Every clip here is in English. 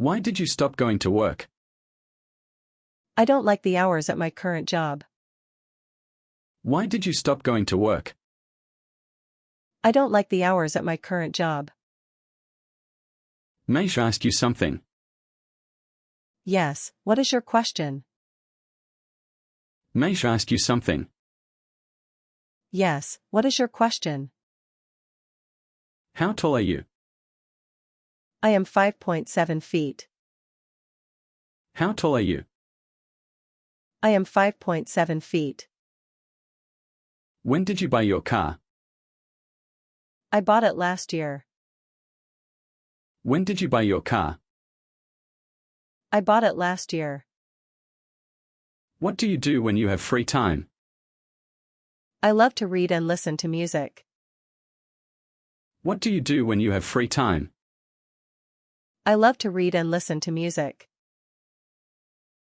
Why did you stop going to work? I don't like the hours at my current job. Why did you stop going to work? I don't like the hours at my current job. May I ask you something? Yes, what is your question? May I ask you something? Yes, what is your question? How tall are you? I am 5.7 feet. How tall are you? I am 5.7 feet. When did you buy your car? I bought it last year. When did you buy your car? I bought it last year. What do you do when you have free time? I love to read and listen to music. What do you do when you have free time? I love to read and listen to music.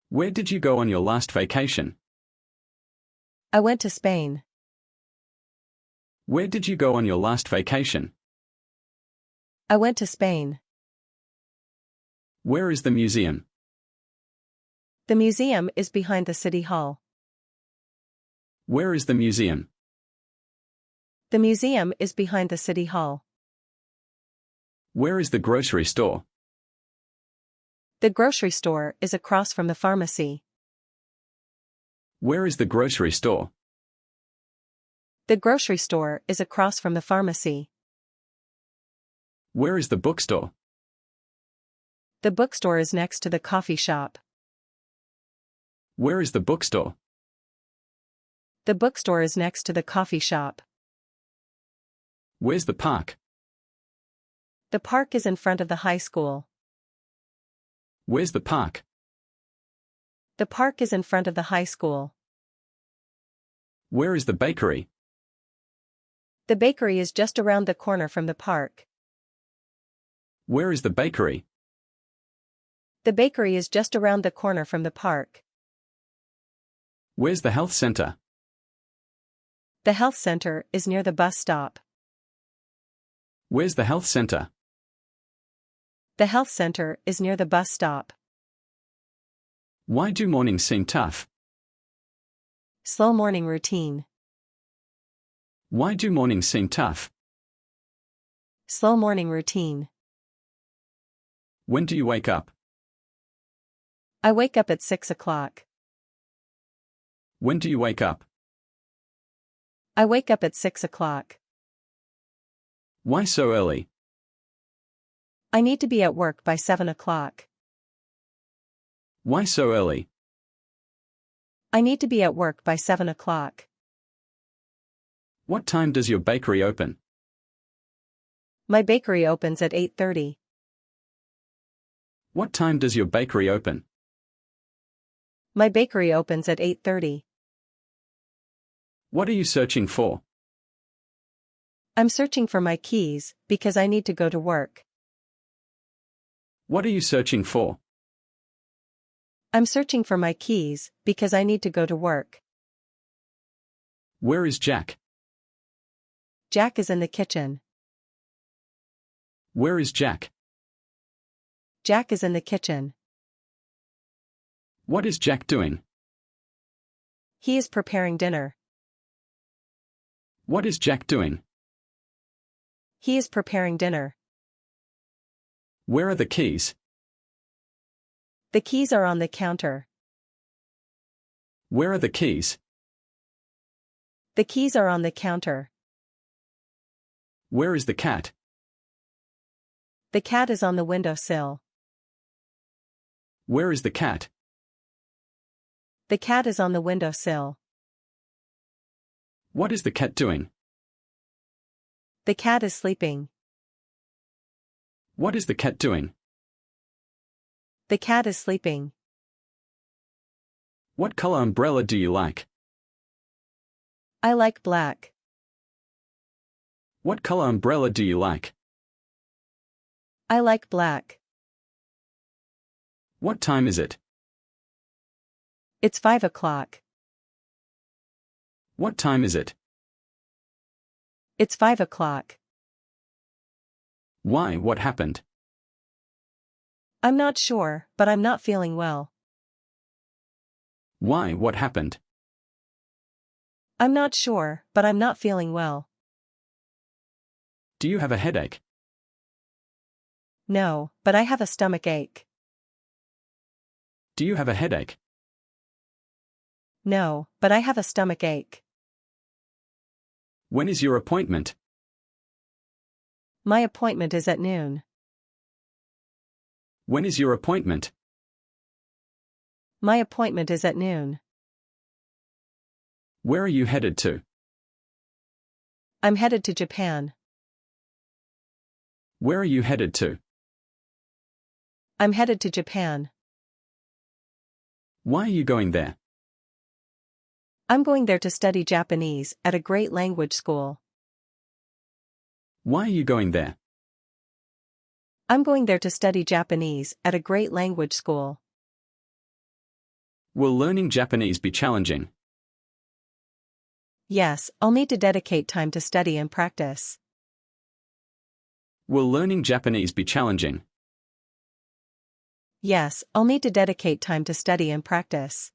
Where did you go on your last vacation? I went to Spain. Where did you go on your last vacation? I went to Spain. Where is the museum? The museum is behind the city hall. Where is the museum? The museum is behind the city hall. Where is the grocery store? The grocery store is across from the pharmacy. Where is the grocery store? The grocery store is across from the pharmacy. Where is the bookstore? The bookstore is next to the coffee shop. Where is the bookstore? The bookstore is next to the coffee shop. Where's the park? The park is in front of the high school. Where's the park? The park is in front of the high school. Where is the bakery? The bakery is just around the corner from the park. Where is the bakery? The bakery is just around the corner from the park. Where's the health center? The health center is near the bus stop. Where's the health center? The health center is near the bus stop. Why do mornings seem tough? Slow morning routine. Why do mornings seem tough? Slow morning routine. When do you wake up? I wake up at 6 o'clock. When do you wake up? I wake up at 6 o'clock. Why so early? I need to be at work by 7 o'clock. Why so early? I need to be at work by 7 o'clock. What time does your bakery open? My bakery opens at 8:30. What time does your bakery open? My bakery opens at 8:30. What are you searching for? I'm searching for my keys because I need to go to work. What are you searching for? I'm searching for my keys because I need to go to work. Where is Jack? Jack is in the kitchen. Where is Jack? Jack is in the kitchen. What is Jack doing? He is preparing dinner. What is Jack doing? He is preparing dinner. Where are the keys? The keys are on the counter. Where are the keys? The keys are on the counter. Where is the cat? The cat is on the windowsill. Where is the cat? The cat is on the windowsill. What is the cat doing? The cat is sleeping. What is the cat doing? The cat is sleeping. What color umbrella do you like? I like black. What color umbrella do you like? I like black. What time is it? It's 5 o'clock. What time is it? It's 5 o'clock. Why, what happened? I'm not sure, but I'm not feeling well. Why, what happened? I'm not sure, but I'm not feeling well. Do you have a headache? No, but I have a stomach ache. Do you have a headache? No, but I have a stomach ache. When is your appointment? My appointment is at noon. When is your appointment? My appointment is at noon. Where are you headed to? I'm headed to Japan. Where are you headed to? I'm headed to Japan. Why are you going there? I'm going there to study Japanese at a great language school. Why are you going there? I'm going there to study Japanese at a great language school. Will learning Japanese be challenging? Yes, I'll need to dedicate time to study and practice. Will learning Japanese be challenging? Yes, I'll need to dedicate time to study and practice.